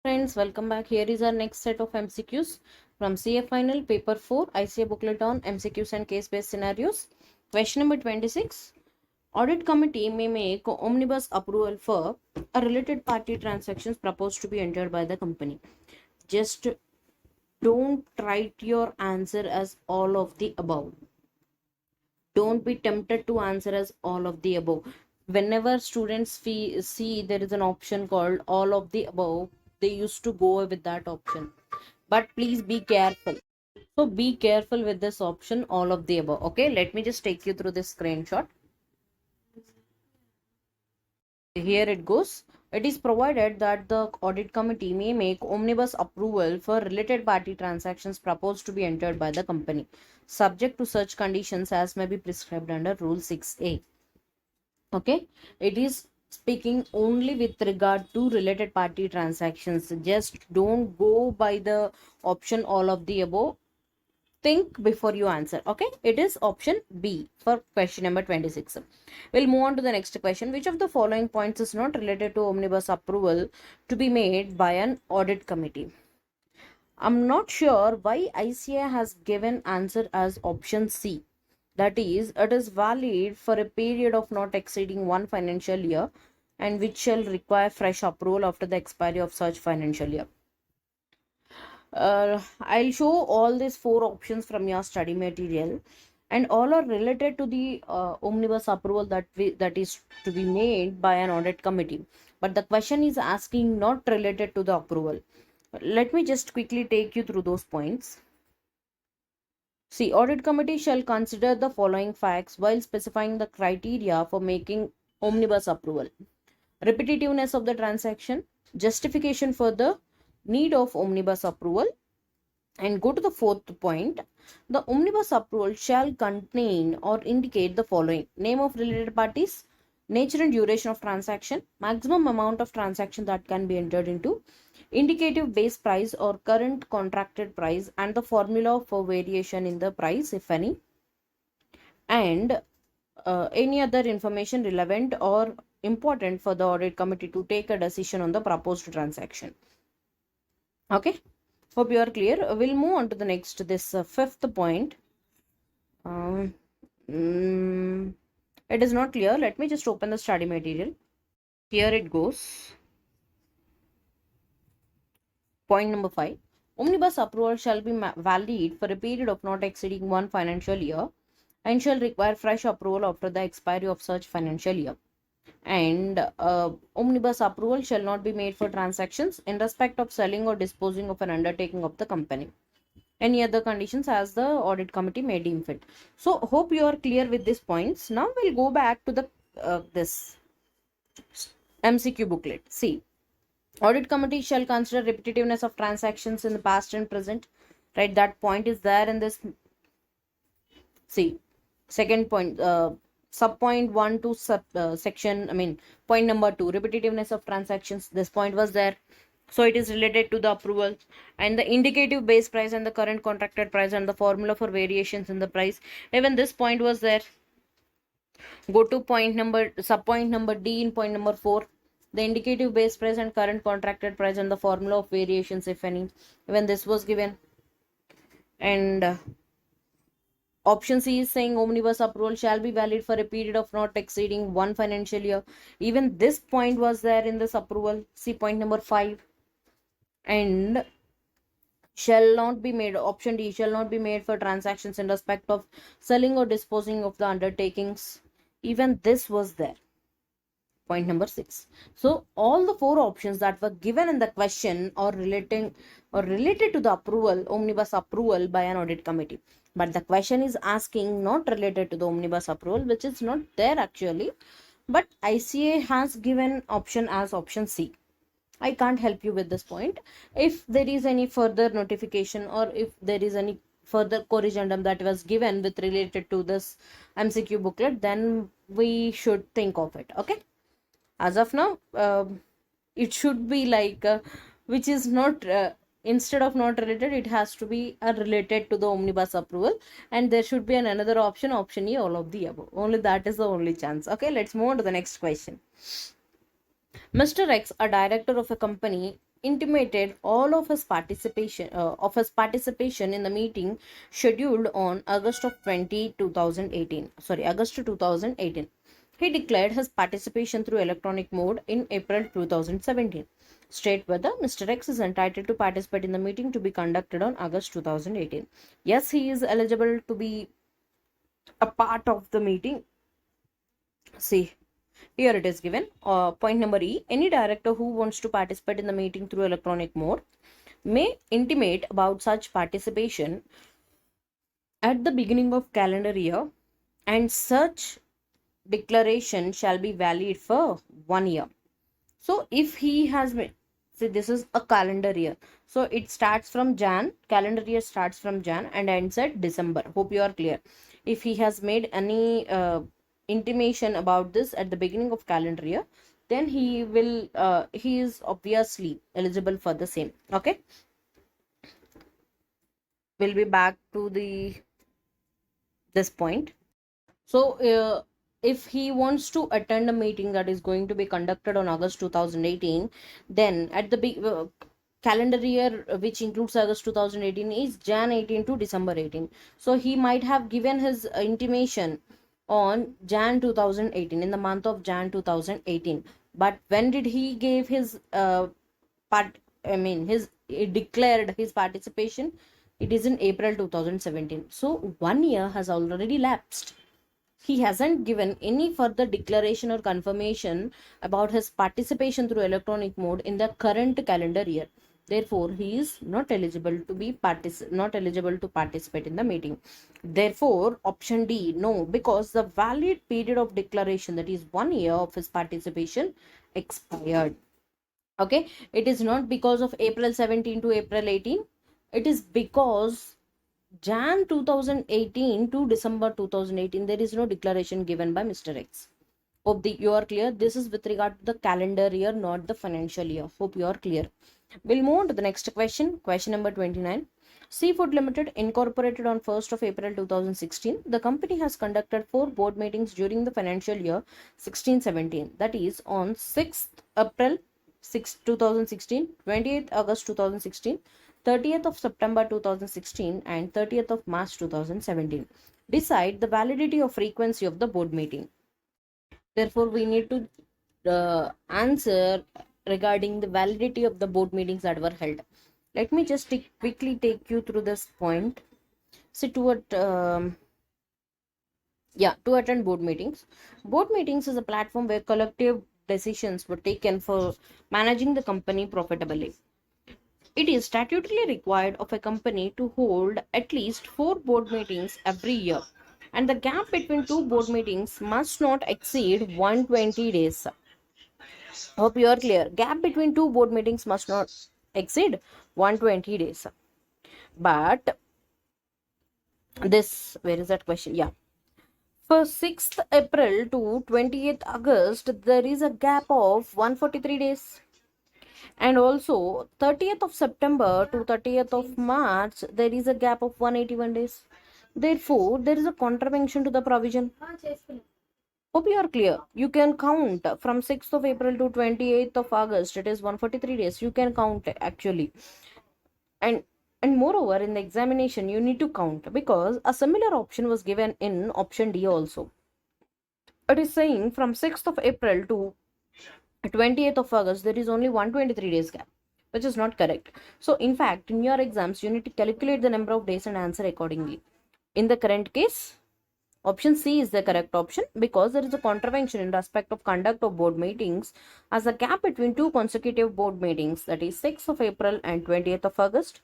Friends, welcome back. Here is our next set of MCQs from CA Final Paper 4 ICA booklet on MCQs and case-based scenarios. Question number 26. Audit committee may make omnibus approval for a related party transactions proposed to be entered by the company. Just don't write your answer as all of the above. Don't be tempted to answer as all of the above. Whenever students see there is an option called all of the above, they used to go with that option, but please be careful. So be careful with this option all of the above. Okay, let me just take you through this screenshot. Here it goes. It is provided that the audit committee may make omnibus approval for related party transactions proposed to be entered by the company, subject to such conditions as may be prescribed under Rule 6A. Okay, it is speaking only with regard to related party transactions. Just don't go by the option all of the above. Think before you answer. Okay, it is option B for question number 26. We'll move on to the next question. Which of the following points is not related to omnibus approval to be made by an audit committee? I'm not sure why ICA has given answer as option C. That is, it is valid for a period of not exceeding one financial year and which shall require fresh approval after the expiry of such financial year. I'll show all these four options from your study material, and all are related to the omnibus approval that is to be made by an audit committee. But the question is asking not related to the approval. Let me just quickly take you through those points. See, audit committee shall consider the following facts while specifying the criteria for making omnibus approval: repetitiveness of the transaction, justification for the need of omnibus approval, and go to the fourth point. The omnibus approval shall contain or indicate the following: name of related parties, nature and duration of transaction, maximum amount of transaction that can be entered into, indicative base price or current contracted price, and the formula for variation in the price, if any, and any other information relevant or important for the audit committee to take a decision on the proposed transaction. Okay, hope you are clear. We'll move on to the next, this fifth point. um, mm, it is not clear. Let me just open the study material. Here it goes. Point number 5. Omnibus approval shall be valid for a period of not exceeding one financial year and shall require fresh approval after the expiry of such financial year. And omnibus approval shall not be made for transactions in respect of selling or disposing of an undertaking of the company. Any other conditions as the audit committee may deem fit. So hope you are clear with these points. Now we'll go back to the this MCQ booklet. See, audit committee shall consider repetitiveness of transactions in the past and present. Right, that point is there in this. See, second point, sub point 1 to section, point number 2, repetitiveness of transactions. This point was there, so it is related to the approval. And the indicative base price and the current contracted price and the formula for variations in the price, even this point was there. Go to point number, sub point number D in point number 4, the indicative base price and current contracted price and the formula of variations, if any, even this was given. And option C is saying omnibus approval shall be valid for a period of not exceeding one financial year. Even this point was there in this approval. See point number 5. And shall not be made, option D, shall not be made for transactions in respect of selling or disposing of the undertakings. Even this was there. Point number 6. So all the four options that were given in the question are related to the approval, omnibus approval by an audit committee. But the question is asking not related to the omnibus approval, which is not there actually. But ICA has given option as option C. I can't help you with this point. If there is any further notification or if there is any further corrigendum that was given with related to this MCQ booklet, then we should think of it. Okay. As of now, it should be like which is not instead of not related, it has to be related to the omnibus approval, and there should be another option, option E, all of the above. Only that is the only chance. Okay, let's move on to the next question. Mr. X, a director of a company, intimated all of his participation in the meeting scheduled on August 2018. Sorry, August 2018. He declared his participation through electronic mode in April 2017. State whether Mr. X is entitled to participate in the meeting to be conducted on August 2018. Yes, he is eligible to be a part of the meeting. See, here it is given. Point number E. Any director who wants to participate in the meeting through electronic mode may intimate about such participation at the beginning of calendar year, and such declaration shall be valid for 1 year. So if he has made, see, this is a calendar year, so it starts from Jan, calendar year starts from Jan and ends at December. Hope you are clear. If he has made any intimation about this at the beginning of calendar year, then he is obviously eligible for the same. Okay, we'll be back to this point. So if he wants to attend a meeting that is going to be conducted on August 2018, then at the calendar year which includes August 2018 is Jan 18 to December 18. So he might have given his intimation on Jan 2018, in the month of Jan 2018. But when did he give his part? I mean, he declared his participation. It is in April 2017. So 1 year has already lapsed. He hasn't given any further declaration or confirmation about his participation through electronic mode in the current calendar year. Therefore, he is not eligible to participate in the meeting. Therefore, option D, no, because the valid period of declaration, that is 1 year of his participation, expired. Okay, it is not because of April 17 to April 18. It is because Jan 2018 to December 2018, there is no declaration given by Mr. X. Hope you are clear. This is with regard to the calendar year, not the financial year. Hope you are clear. We'll move on to the next question. Question number 29. Seafood Limited incorporated on 1st of April 2016. The company has conducted 4 board meetings during the financial year 16-17. That is on 6th April 2016, 28th August 2016, 30th of September 2016 and 30th of March 2017. Decide the validity of frequency of the board meeting. Therefore, we need to answer regarding the validity of the board meetings that were held. Let me just quickly take you through this point. So to attend board meetings. Board meetings is a platform where collective decisions were taken for managing the company profitably. It is statutorily required of a company to hold at least 4 board meetings every year, and the gap between 2 board meetings must not exceed 120 days. Hope you are clear. Gap between 2 board meetings must not exceed 120 days. But this, where is that question? Yeah. For 6th April to 28th August, there is a gap of 143 days. And also 30th of September to 30th of March, there is a gap of 181 days. Therefore, there is a contravention to the provision. Hope you are clear. You can count from 6th of April to 28th of August. It is 143 days. You can count actually. And moreover, in the examination, you need to count because a similar option was given in option D also. It is saying from 6th of April to 28th of August, there is only 123 days gap, which is not correct. So, in fact, in your exams, you need to calculate the number of days and answer accordingly. In the current case, option C is the correct option because there is a contravention in respect of conduct of board meetings as the gap between 2 consecutive board meetings, that is 6th of April and 20th of August,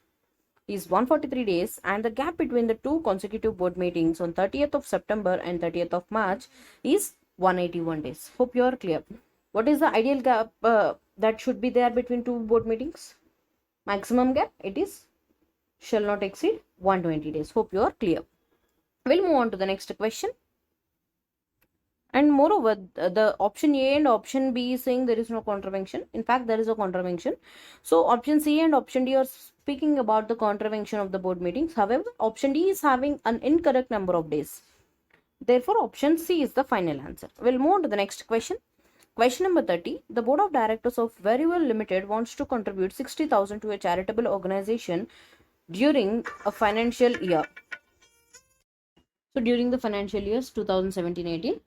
is 143 days, and the gap between the 2 consecutive board meetings on 30th of September and 30th of March is 181 days. Hope you are clear. What is the ideal gap that should be there between 2 board meetings? Maximum gap, it is shall not exceed 120 days. Hope you are clear. We'll move on to the next question. And moreover, the option A and option B is saying there is no contravention. In fact, there is a contravention. So option C and option D are speaking about the contravention of the board meetings. However, option D is having an incorrect number of days. Therefore, option C is the final answer. We'll move on to the next question. Question number 30. The board of directors of Verywell Limited wants to contribute 60,000 to a charitable organization during a financial year. So during the financial years 2017-18,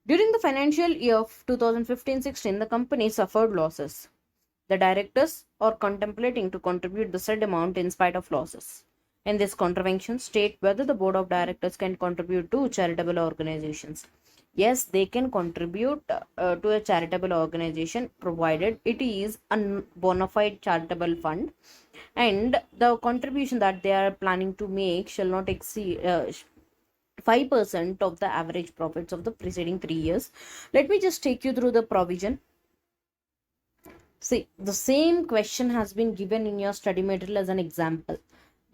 during the financial year of 2015-16, the company suffered losses. The directors are contemplating to contribute the said amount in spite of losses. In this contravention, state whether the board of directors can contribute to charitable organizations. Yes, they can contribute to a charitable organization provided it is a bona fide charitable fund, and the contribution that they are planning to make shall not exceed 5% of the average profits of the preceding 3 years. Let me just take you through the provision. See, the same question has been given in your study material as an example.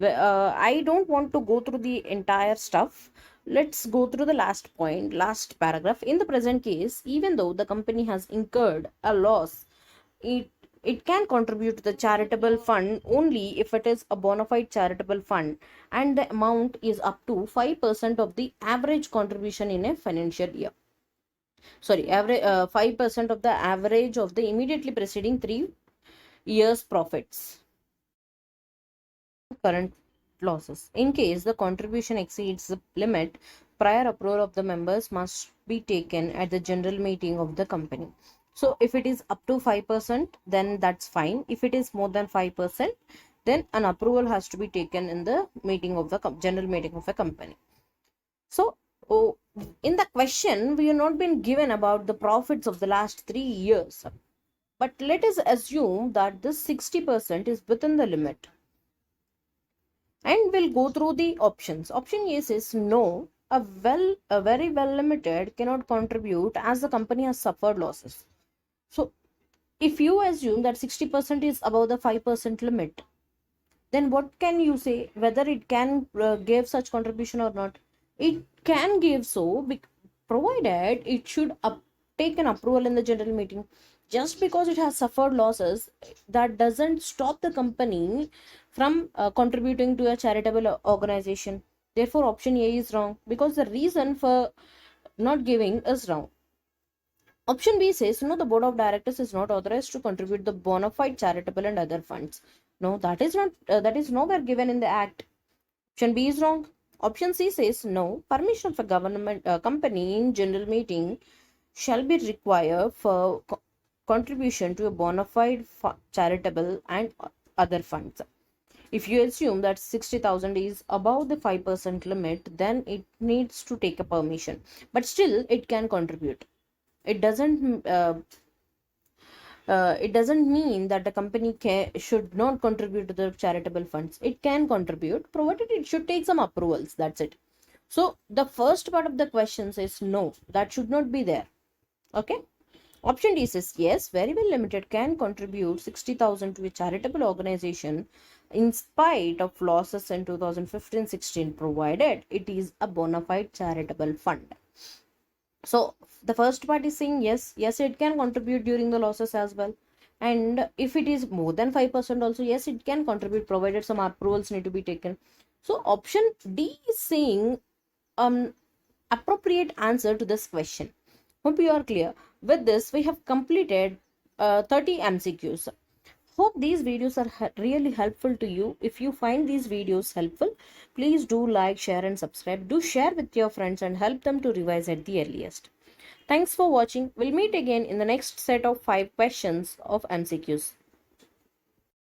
I don't want to go through the entire stuff. Let's go through the last point, last paragraph. In the present case, even though the company has incurred a loss, it it can contribute to the charitable fund only if it is a bona fide charitable fund and the amount is up to 5% of the average contribution in a financial year. Sorry, average 5% of the average of the immediately preceding 3 years profits. Current losses. In case the contribution exceeds the limit, prior approval of the members must be taken at the general meeting of the company. So if it is up to 5%, then that's fine. If it is more than 5%, then an approval has to be taken in the meeting of the general meeting of a company. So in the question, we have not been given about the profits of the last 3 years. But let us assume that this 60% is within the limit. And we'll go through the options. Option A says no, a very well limited cannot contribute as the company has suffered losses. So if you assume that 60% is above the 5% limit, then what can you say whether it can give such contribution or not? It can give so, provided it should take an approval in the general meeting. Just because it has suffered losses, that doesn't stop the company from contributing to a charitable organization. Therefore, option A is wrong because the reason for not giving is wrong. Option B says no, the board of directors is not authorized to contribute the bona fide charitable and other funds. No, that is not that is nowhere given in the act. Option B is wrong. Option C says no, permission of a government company in general meeting shall be required for contribution to a bona fide charitable and other funds. If you assume that 60,000 is above the 5% limit, then it needs to take a permission. But still, it can contribute. It doesn't mean that the company should not contribute to the charitable funds. It can contribute, provided it should take some approvals. That's it. So the first part of the question says no, that should not be there. Okay. Option D says yes, Verywell Limited can contribute 60,000 to a charitable organization in spite of losses in 2015-16, provided it is a bona fide charitable fund. So the first part is saying yes, it can contribute during the losses as well. And if it is more than 5% also, yes, it can contribute provided some approvals need to be taken. So option D is saying appropriate answer to this question. Hope you are clear. With this, we have completed 30 MCQs. Hope these videos are really helpful to you. If you find these videos helpful, please do like, share and subscribe. Do share with your friends and help them to revise at the earliest. Thanks for watching. We'll meet again in the next set of 5 questions of MCQs.